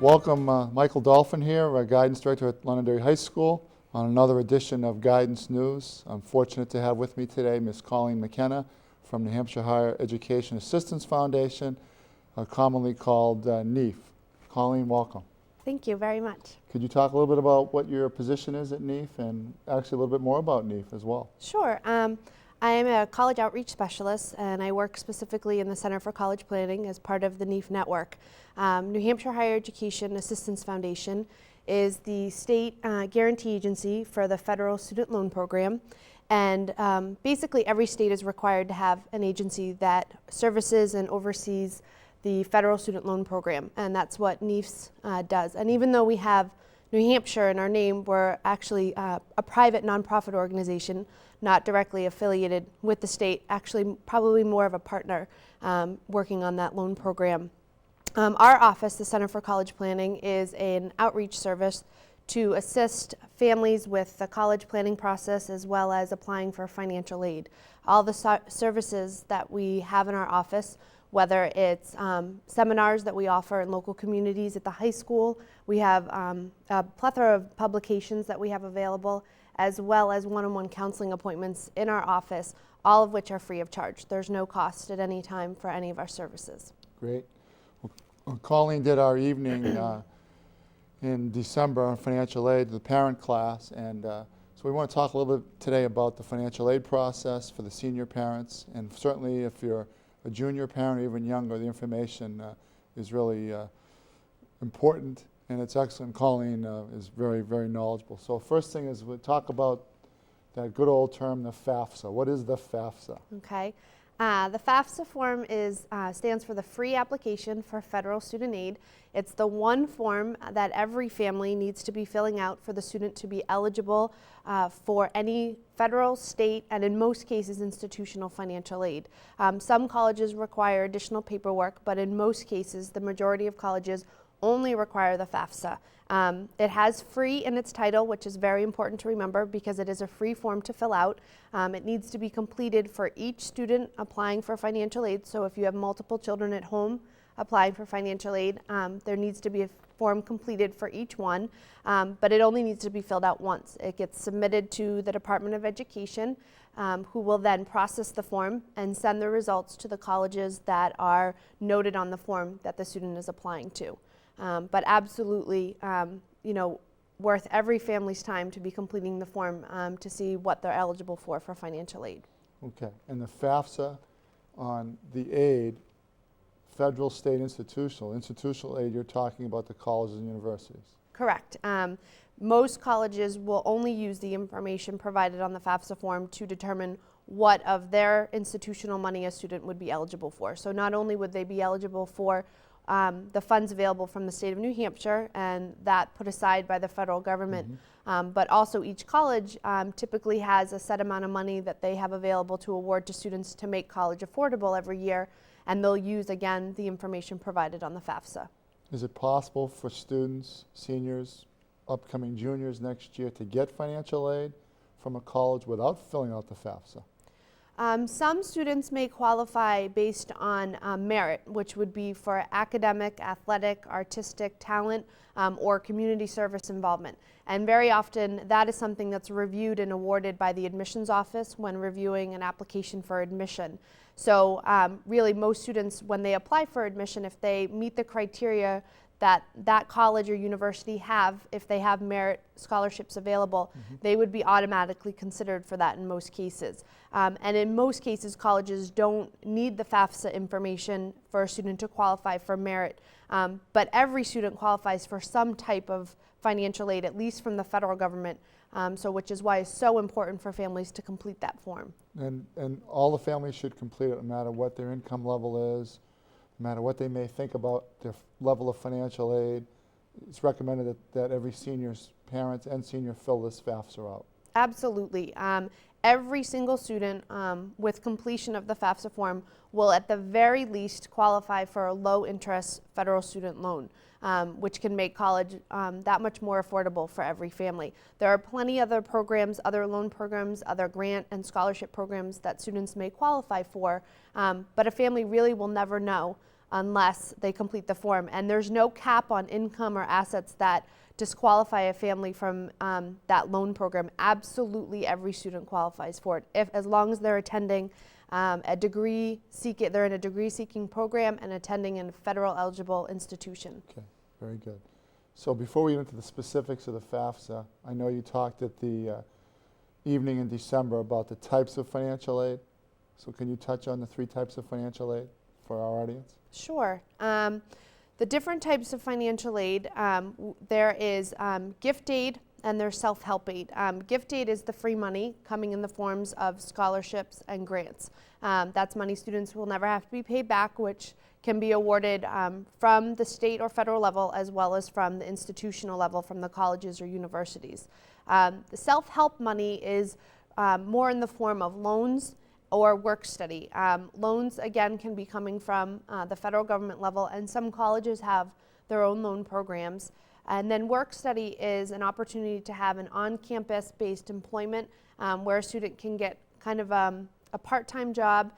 Welcome Michael Dolphin here, Guidance Director at Londonderry High School, on another edition of Guidance News. I'm fortunate to have with me today Ms. Colleen McKenna from New Hampshire Higher Education Assistance Foundation, commonly called NHEAF. Colleen, welcome. Thank you very much. Could you talk a little bit about what your position is at NHEAF and actually a little bit more about NHEAF as well? Sure. I am a college outreach specialist, and I work specifically in the Center for College Planning as part of the NHEAF network. New Hampshire Higher Education Assistance Foundation is the state guarantee agency for the federal student loan program, and basically every state is required to have an agency that services and oversees the federal student loan program, and that's what NHEAF does. And even though we have New Hampshire in our name, we're actually a private nonprofit organization, not directly affiliated with the state, actually probably more of a partner working on that loan program. Our office, the Center for College Planning, is an outreach service to assist families with the college planning process as well as applying for financial aid. All the services that we have in our office, whether it's seminars that we offer in local communities at the high school, we have a plethora of publications that we have available, as well as one-on-one counseling appointments in our office, all of which are free of charge. There's no cost at any time for any of our services. Great. Well, Colleen did our evening in December on financial aid to the parent class, and so we want to talk a little bit today about the financial aid process for the senior parents, and certainly if you're a junior parent or even younger, the information is really important, and it's excellent. Colleen is very, very knowledgeable. So first thing is we'll talk about that good old term, the FAFSA. What is the FAFSA? Okay. The FAFSA form stands for the Free Application for Federal Student Aid. It's the one form that every family needs to be filling out for the student to be eligible for any federal, state, and in most cases institutional financial aid. Some colleges require additional paperwork, but in most cases the majority of colleges only require the FAFSA. It has free in its title, which is very important to remember because it is a free form to fill out. It needs to be completed for each student applying for financial aid. So if you have multiple children at home applying for financial aid, there needs to be a form completed for each one, but it only needs to be filled out once. It gets submitted to the Department of Education, who will then process the form and send the results to the colleges that are noted on the form that the student is applying to. But absolutely, worth every family's time to be completing the form to see what they're eligible for financial aid. Okay, and the FAFSA on the aid, federal, state, institutional aid, you're talking about the colleges and universities. Correct. Most colleges will only use the information provided on the FAFSA form to determine what of their institutional money a student would be eligible for. So not only would they be eligible for the funds available from the state of New Hampshire and that put aside by the federal government, but also each college typically has a set amount of money that they have available to award to students to make college affordable every year, and they'll use, again, the information provided on the FAFSA. Is it possible for students, seniors, upcoming juniors next year to get financial aid from a college without filling out the FAFSA? Some students may qualify based on merit, which would be for academic, athletic, artistic talent, or community service involvement. And very often that is something that's reviewed and awarded by the admissions office when reviewing an application for admission. So really most students, when they apply for admission, if they meet the criteria that college or university have, if they have merit scholarships available, they would be automatically considered for that in most cases. And in most cases, colleges don't need the FAFSA information for a student to qualify for merit. But every student qualifies for some type of financial aid, at least from the federal government, which is why it's so important for families to complete that form. And all the families should complete it no matter what their income level is, no matter what they may think about their level of financial aid. It's recommended that every senior's parents and senior fill this FAFSA out. Absolutely. Every single student with completion of the FAFSA form will at the very least qualify for a low-interest federal student loan, which can make college that much more affordable for every family. There are plenty other programs, other loan programs, other grant and scholarship programs that students may qualify for, but a family really will never know unless they complete the form. And there's no cap on income or assets that disqualify a family from that loan program. Absolutely every student qualifies for it, as long as they're attending they're in a degree-seeking program and attending a federal eligible institution. Okay, very good. So before we get into the specifics of the FAFSA, I know you talked at the evening in December about the types of financial aid. So can you touch on the 3 types of financial aid for our audience? Sure. The different types of financial aid, there is gift aid and there's self-help aid. Gift aid is the free money coming in the forms of scholarships and grants. That's money students will never have to be paid back, which can be awarded from the state or federal level, as well as from the institutional level from the colleges or universities. The self-help money is more in the form of loans or work study. Loans, again, can be coming from the federal government level, and some colleges have their own loan programs. And then work study is an opportunity to have an on-campus based employment where a student can get kind of a part-time job,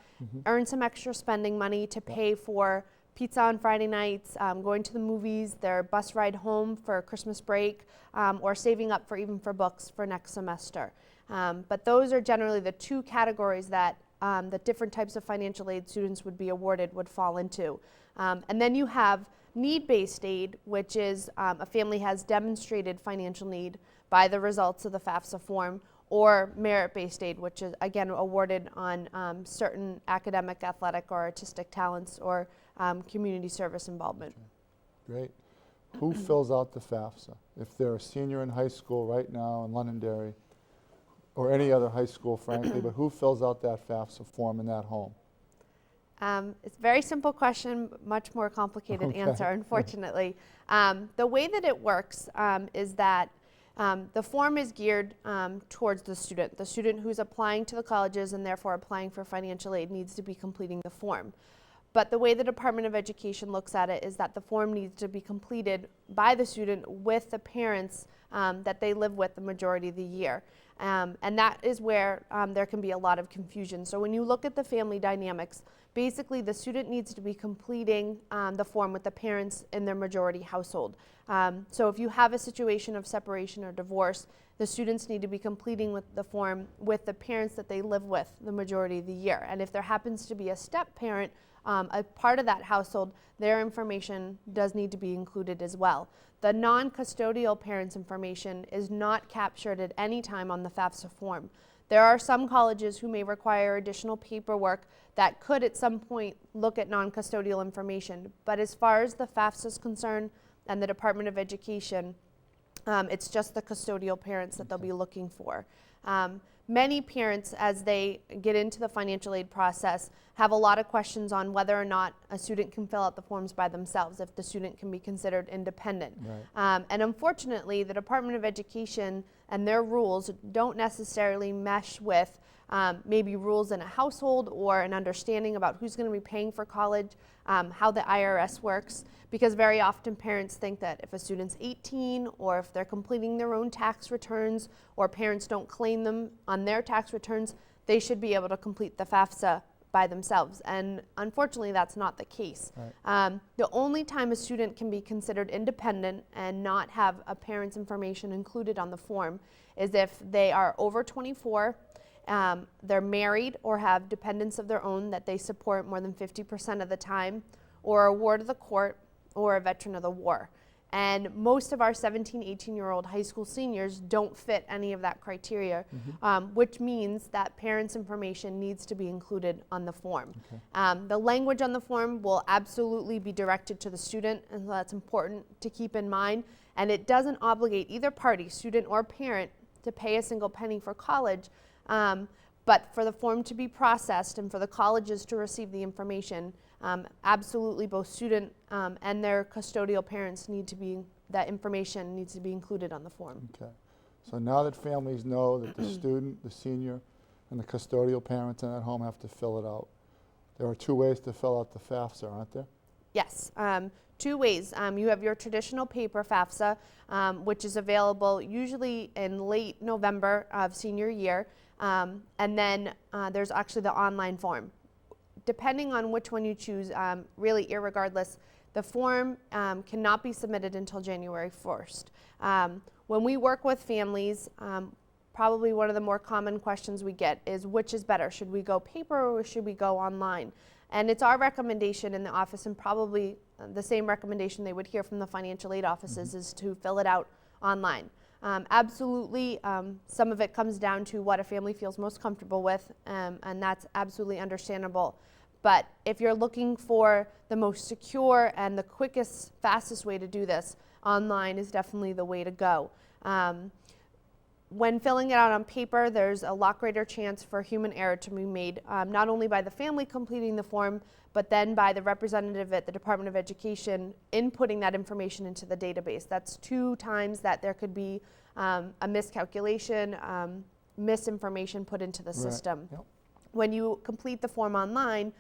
earn some extra spending money to pay for pizza on Friday nights, going to the movies, their bus ride home for Christmas break, or saving up even for books for next semester. But those are generally the 2 categories that the different types of financial aid students would fall into. And then you have need-based aid, which is a family has demonstrated financial need by the results of the FAFSA form, or merit-based aid, which is again awarded on certain academic, athletic, or artistic talents, or community service involvement. Okay. Great. Who fills out the FAFSA? If they're a senior in high school right now in Londonderry, or any other high school, frankly, but who fills out that FAFSA form in that home? It's a very simple question, much more complicated answer, unfortunately. The way that it works is that the form is geared towards the student. The student who's applying to the colleges and therefore applying for financial aid needs to be completing the form. But the way the Department of Education looks at it is that the form needs to be completed by the student with the parents that they live with the majority of the year. And that is where there can be a lot of confusion. So when you look at the family dynamics, basically the student needs to be completing the form with the parents in their majority household. So if you have a situation of separation or divorce, the students need to be completing with the form with the parents that they live with the majority of the year. And if there happens to be a step parent, a part of that household, their information does need to be included as well. The non-custodial parents' information is not captured at any time on the FAFSA form. There are some colleges who may require additional paperwork that could at some point look at non-custodial information, but as far as the FAFSA is concerned and the Department of Education, it's just the custodial parents that they'll be looking for. Many parents, as they get into the financial aid process, have a lot of questions on whether or not a student can fill out the forms by themselves, if the student can be considered independent. Right. And unfortunately, the Department of Education and their rules don't necessarily mesh with maybe rules in a household or an understanding about who's going to be paying for college, how the IRS works, because very often parents think that if a student's 18 or if they're completing their own tax returns or parents don't claim them on their tax returns, they should be able to complete the FAFSA by themselves. And unfortunately, that's not the case. Right. The only time a student can be considered independent and not have a parent's information included on the form is if they are over 24, they're married or have dependents of their own that they support more than 50% of the time, or a ward of the court, or a veteran of the war. And most of our 17, 18-year-old high school seniors don't fit any of that criteria, which means that parents' information needs to be included on the form. Okay. The language on the form will absolutely be directed to the student, and that's important to keep in mind. And it doesn't obligate either party, student or parent, to pay a single penny for college, but for the form to be processed and for the colleges to receive the information, absolutely both student and their custodial parents that information needs to be included on the form. Okay. So now that families know that the student, the senior, and the custodial parents in that home have to fill it out, there are 2 ways to fill out the FAFSA, aren't there? Yes, 2 ways. You have your traditional paper FAFSA, which is available usually in late November of senior year, and then there's actually the online form. depending on which one you choose, really irregardless, the form cannot be submitted until January 1st. When we work with families, probably one of the more common questions we get is which is better? Should we go paper or should we go online? And it's our recommendation in the office, and probably the same recommendation they would hear from the financial aid offices, is to fill it out online. Absolutely, some of it comes down to what a family feels most comfortable with, and that's absolutely understandable. But if you're looking for the most secure and the quickest, fastest way to do this, online is definitely the way to go. When filling it out on paper, there's a lot greater chance for human error to be made, not only by the family completing the form, but then by the representative at the Department of Education inputting that information into the database. That's 2 times that there could be a miscalculation, misinformation put into the system. Yep. When you complete the form online,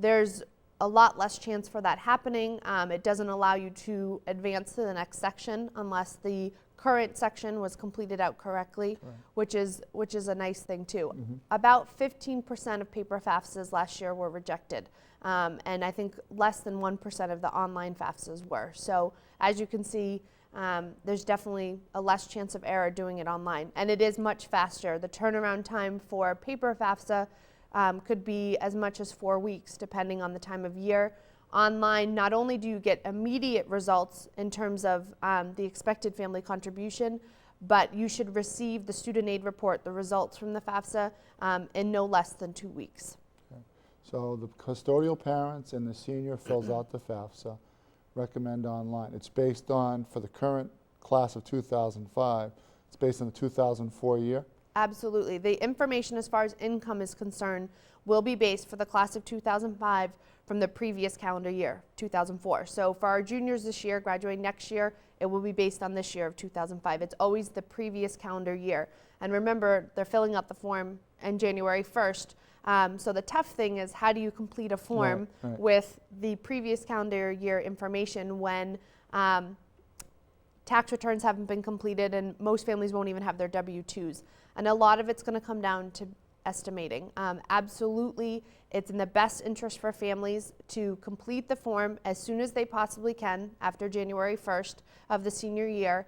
there's a lot less chance for that happening. It doesn't allow you to advance to the next section unless the current section was completed out correctly, which is a nice thing too. About 15% of paper FAFSAs last year were rejected, and I think less than 1% of the online FAFSAs were. So as you can see, there's definitely a less chance of error doing it online, and it is much faster. The turnaround time for paper FAFSA could be as much as 4 weeks, depending on the time of year. Online, not only do you get immediate results in terms of the expected family contribution, but you should receive the student aid report, the results from the FAFSA, in no less than 2 weeks. Okay. So the custodial parents and the senior fills out the FAFSA, recommend online. It's based on, for the current class of 2005, it's based on the 2004 year? Absolutely. The information as far as income is concerned will be based for the class of 2005 from the previous calendar year, 2004. So for our juniors this year, graduating next year, it will be based on this year of 2005. It's always the previous calendar year. And remember, they're filling out the form on January 1st. So the tough thing is, how do you complete a form with the previous calendar year information when tax returns haven't been completed and most families won't even have their W-2s? And a lot of it's going to come down to estimating. Absolutely, it's in the best interest for families to complete the form as soon as they possibly can after January 1st of the senior year,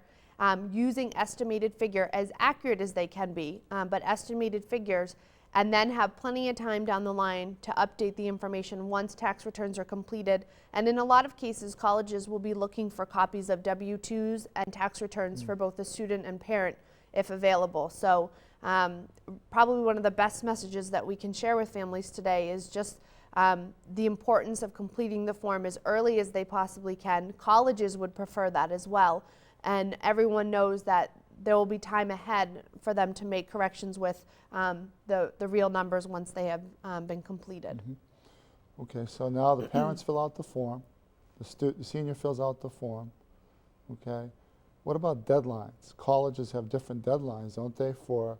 using estimated figure as accurate as they can be, but estimated figures, and then have plenty of time down the line to update the information once tax returns are completed. And in a lot of cases, colleges will be looking for copies of W-2s and tax returns for both the student and parent if available. So probably one of the best messages that we can share with families today is just the importance of completing the form as early as they possibly can. Colleges would prefer that as well, and everyone knows that there will be time ahead for them to make corrections with the real numbers once they have been completed. Okay, so now the parents fill out the form, the senior fills out the form, okay? What about deadlines? Colleges have different deadlines, don't they, for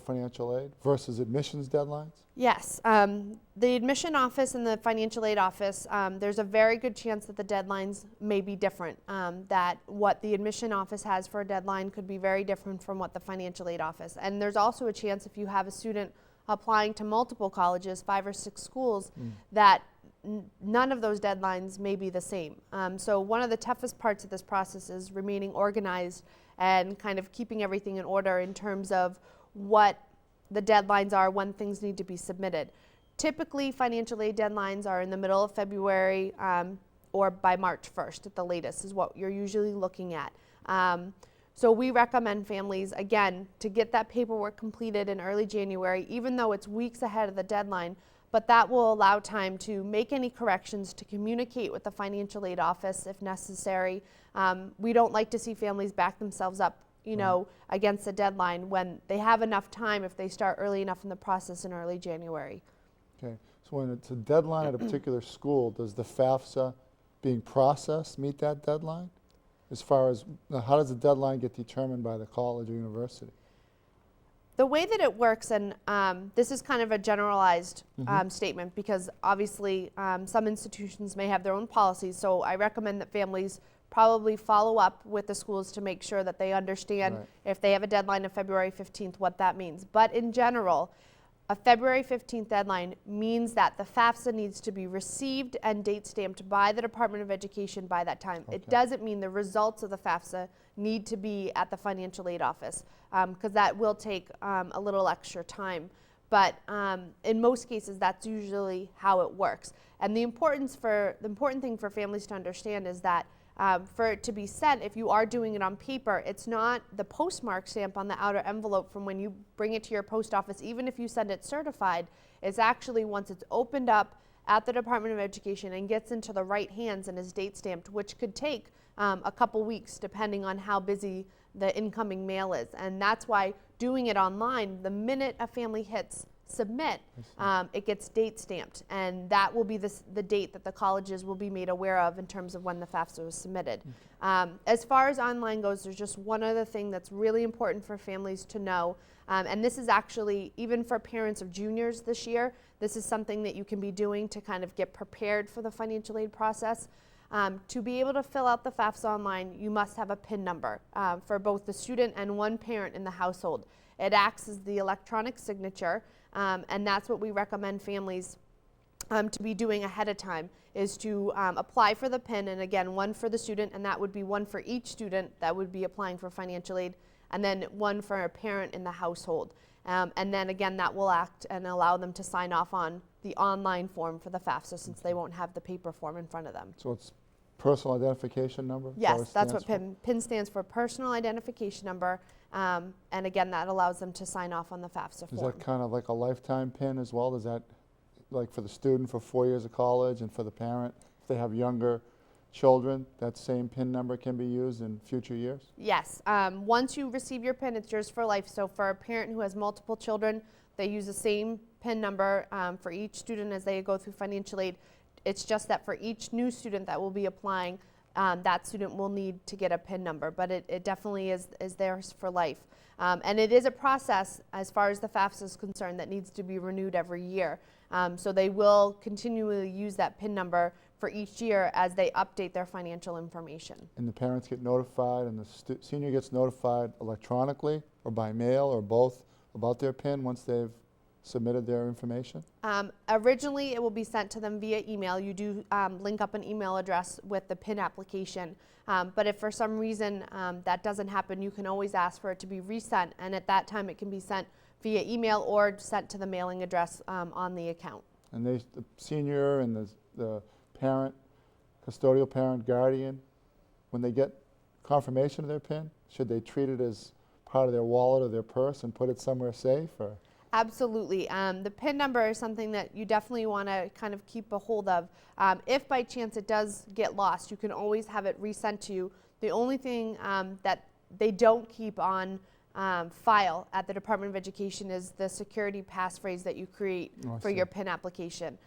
financial aid versus admissions deadlines? Yes, the admission office and the financial aid office, there's a very good chance that the deadlines may be different, that what the admission office has for a deadline could be very different from what the financial aid office. And there's also a chance, if you have a student applying to multiple colleges, 5 or 6 schools, that none of those deadlines may be the same. So one of the toughest parts of this process is remaining organized and kind of keeping everything in order in terms of what the deadlines are when things need to be submitted. Typically, financial aid deadlines are in the middle of February or by March 1st at the latest is what you're usually looking at. So we recommend families, again, to get that paperwork completed in early January, even though it's weeks ahead of the deadline, but that will allow time to make any corrections, to communicate with the financial aid office if necessary. We don't like to see families back themselves up, you know, against the deadline when they have enough time if they start early enough in the process in early January. Okay, so when it's a deadline at a particular school, does the FAFSA being processed meet that deadline? As far as, how does the deadline get determined by the college or university? The way that it works, and this is kind of a generalized statement because obviously some institutions may have their own policies, so I recommend that families probably follow up with the schools to make sure that they understand if they have a deadline of February 15th, what that means. But in general, A February 15th deadline means that the FAFSA needs to be received and date stamped by the Department of Education by that time. Okay. It doesn't mean the results of the FAFSA need to be at the financial aid office, because that will take a little extra time. But in most cases, that's usually how it works. And the important thing for families to understand is that for it to be sent, if you are doing it on paper, it's not the postmark stamp on the outer envelope from when you bring it to your post office, even if you send it certified. It's actually once it's opened up at the Department of Education and gets into the right hands and is date stamped, which could take a couple weeks depending on how busy the incoming mail is. And that's why doing it online, the minute a family hits submit, it gets date stamped, and that will be the date that the colleges will be made aware of in terms of when the FAFSA was submitted. As far as online goes, there's just one other thing that's really important for families to know, and this is actually, even for parents of juniors this year, this is something that you can be doing to kind of get prepared for the financial aid process. To be able to fill out the FAFSA online, you must have a PIN number for both the student and one parent in the household. It acts as the electronic signature, and that's what we recommend families to be doing ahead of time, is to apply for the PIN, and again, one for the student, and that would be one for each student that would be applying for financial aid, and then one for a parent in the household. And then again, that will act and allow them to sign off on the online form for the FAFSA, since they won't have the paper form in front of them. So it's personal identification number? Yes, that's what PIN stands for, personal identification number. And again, that allows them to sign off on the FAFSA form. Is that kind of like a lifetime PIN as well? Is that like for the student for 4 years of college, and for the parent, if they have younger children, that same PIN number can be used in future years? Yes. Once you receive your PIN, it's yours for life. So for a parent who has multiple children, they use the same PIN number for each student as they go through financial aid. It's just that for each new student that will be applying, that student will need to get a PIN number, but it definitely is theirs for life. And it is a process, as far as the FAFSA is concerned, that needs to be renewed every year. So they will continually use that PIN number for each year as they update their financial information. And the parents get notified, and the senior gets notified electronically or by mail or both about their PIN once they've submitted their information? Originally, it will be sent to them via email. You do link up an email address with the PIN application. But if for some reason that doesn't happen, you can always ask for it to be resent. And at that time, it can be sent via email or sent to the mailing address on the account. And the senior and the parent, custodial parent, guardian, when they get confirmation of their PIN, should they treat it as part of their wallet or their purse and put it somewhere safe? Or? Absolutely. The PIN number is something that you definitely want to kind of keep a hold of. If by chance it does get lost, you can always have it resent to you. The only thing that they don't keep on file at the Department of Education is the security passphrase that you create for your PIN application.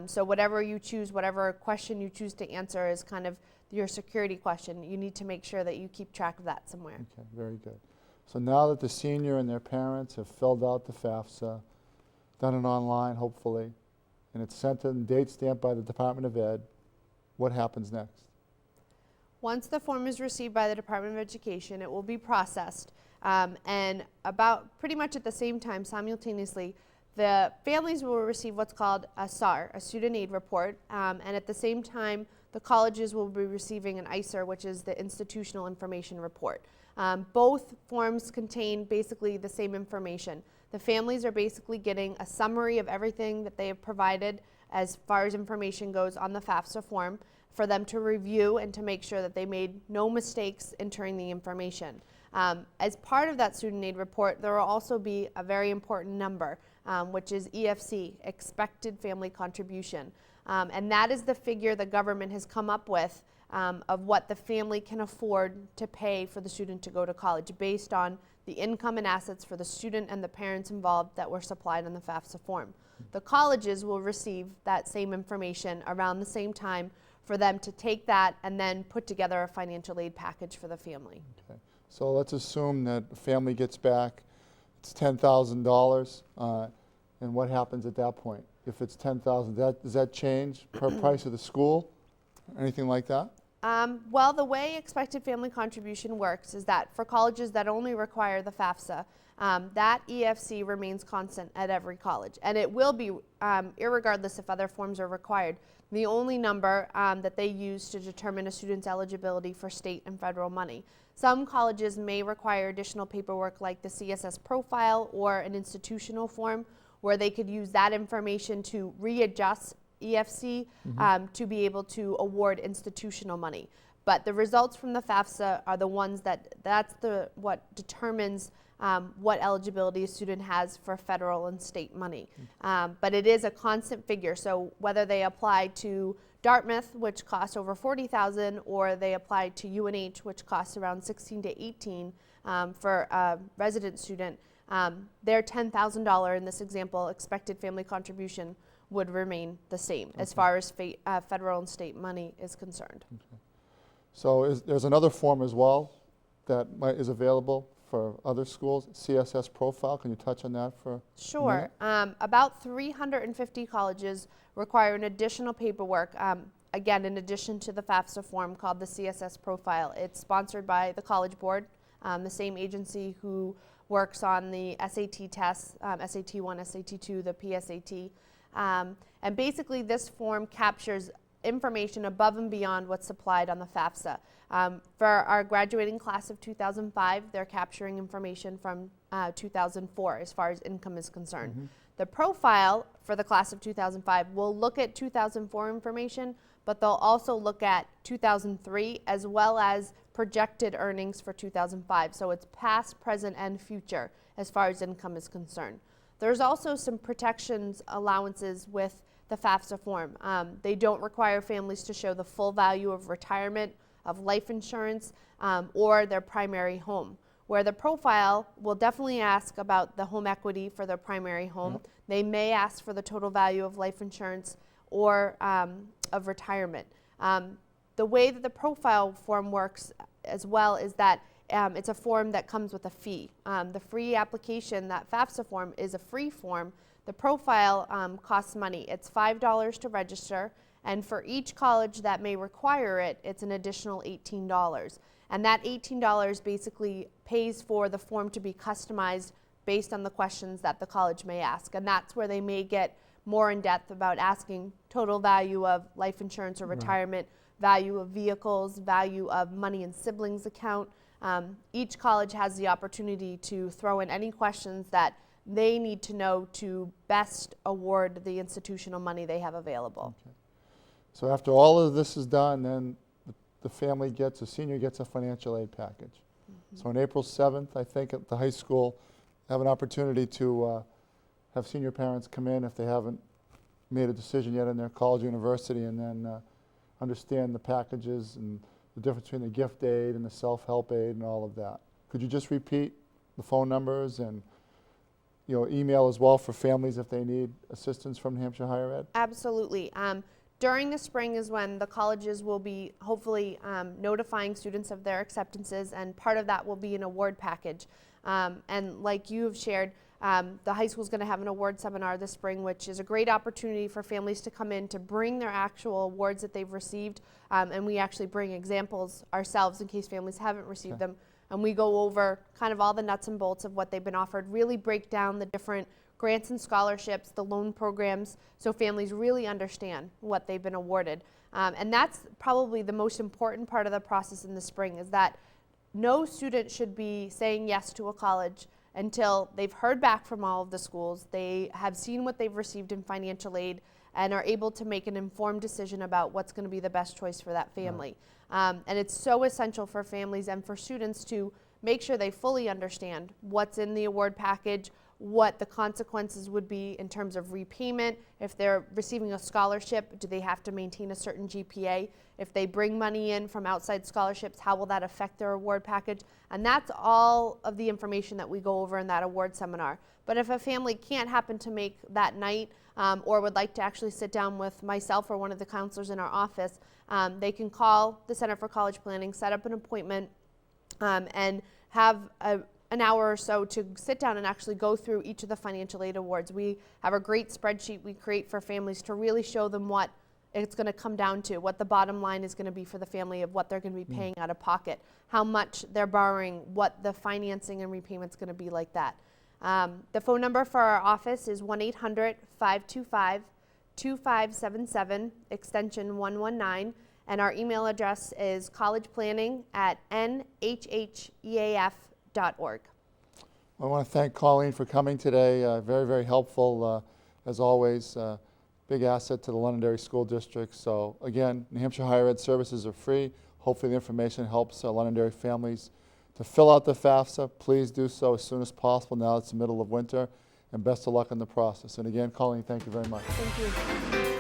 So whatever you choose, whatever question you choose to answer is kind of your security question. You need to make sure that you keep track of that somewhere. Okay, very good. So now that the senior and their parents have filled out the FAFSA, done it online hopefully, and it's sent and date stamped by the Department of Ed, what happens next? Once the form is received by the Department of Education, it will be processed. And about pretty much at the same time, simultaneously, the families will receive what's called a SAR, a student aid report, and at the same time, the colleges will be receiving an ISER, which is the institutional information report. Both forms contain basically the same information. The families are basically getting a summary of everything that they have provided as far as information goes on the FAFSA form for them to review and to make sure that they made no mistakes entering the information. As part of that student aid report, there will also be a very important number, which is EFC, Expected Family Contribution. And that is the figure the government has come up with of what the family can afford to pay for the student to go to college based on the income and assets for the student and the parents involved that were supplied on the FAFSA form. The colleges will receive that same information around the same time for them to take that and then put together a financial aid package for the family. Okay. So let's assume that the family gets back, it's $10,000, and what happens at that point? If it's $10,000, does that change per price of the school? Anything like that? Well, the way expected family contribution works is that for colleges that only require the FAFSA, that EFC remains constant at every college. And it will be, irregardless if other forms are required, the only number that they use to determine a student's eligibility for state and federal money. Some colleges may require additional paperwork like the CSS Profile or an institutional form where they could use that information to readjust EFC to be able to award institutional money. But the results from the FAFSA are the ones what determines what eligibility a student has for federal and state money. But it is a constant figure, so whether they apply to Dartmouth, which costs over $40,000, or they apply to UNH, which costs around $16 to $18 for a resident student, their $10,000 in this example expected family contribution would remain the same as far as federal and state money is concerned. Okay. So there's another form as well that is available for other schools, CSS Profile. Can you touch on that for Sure. a minute? About 350 colleges require an additional paperwork, again, in addition to the FAFSA form called the CSS Profile. It's sponsored by the College Board, the same agency who works on the SAT tests, SAT 1, SAT 2, the PSAT. And basically this form captures information above and beyond what's supplied on the FAFSA. For our graduating class of 2005, they're capturing information from 2004 as far as income is concerned. The profile for the class of 2005 will look at 2004 information, but they'll also look at 2003 as well as projected earnings for 2005. So it's past, present, and future as far as income is concerned. There's also some protections allowances with the FAFSA form. They don't require families to show the full value of retirement, of life insurance, or their primary home. Where the profile will definitely ask about the home equity for their primary home. They may ask for the total value of life insurance or of retirement. The way that the profile form works as well is that it's a form that comes with a fee. The free application, that FAFSA form, is a free form. The profile costs money. It's $5 to register, and for each college that may require it, it's an additional $18. And that $18 basically pays for the form to be customized based on the questions that the college may ask. And that's where they may get more in depth about asking total value of life insurance or retirement, value of vehicles, value of money in siblings account. Each college has the opportunity to throw in any questions that they need to know to best award the institutional money they have available. Okay. So after all of this is done, then the family gets, a senior gets a financial aid package. So on April 7th, I think at the high school, have an opportunity to have senior parents come in if they haven't made a decision yet in their college or university, and then understand the packages and the difference between the gift aid and the self-help aid and all of that. Could you just repeat the phone numbers and email as well for families if they need assistance from New Hampshire Higher Ed? Absolutely. During the spring is when the colleges will be hopefully notifying students of their acceptances, and part of that will be an award package. And like you have shared, the high school is going to have an award seminar this spring, which is a great opportunity for families to come in to bring their actual awards that they've received. And we actually bring examples ourselves in case families haven't received them. And we go over kind of all the nuts and bolts of what they've been offered, really break down the different grants and scholarships, the loan programs, so families really understand what they've been awarded. And that's probably the most important part of the process in the spring, is that no student should be saying yes to a college until they've heard back from all of the schools, they have seen what they've received in financial aid, and are able to make an informed decision about what's going to be the best choice for that family. And it's so essential for families and for students to make sure they fully understand what's in the award package, what the consequences would be in terms of repayment. If they're receiving a scholarship, do they have to maintain a certain GPA? If they bring money in from outside scholarships, how will that affect their award package? And that's all of the information that we go over in that award seminar. But if a family can't happen to make that night, or would like to actually sit down with myself or one of the counselors in our office, they can call the Center for College Planning, set up an appointment, and have an hour or so to sit down and actually go through each of the financial aid awards. We have a great spreadsheet we create for families to really show them what it's going to come down to, what the bottom line is going to be for the family of what they're going to be paying out of pocket, how much they're borrowing, what the financing and repayment's going to be like that. The phone number for our office is 1-800-525-2577, extension 119, and our email address is collegeplanning@nhheaf.org. I want to thank Colleen for coming today. Very, very helpful, as always. Big asset to the Londonderry School District. So again, New Hampshire Higher Ed services are free. Hopefully the information helps Londonderry families to fill out the FAFSA. Please do so as soon as possible now it's the middle of winter, and best of luck in the process. And again, Colleen, thank you very much. Thank you.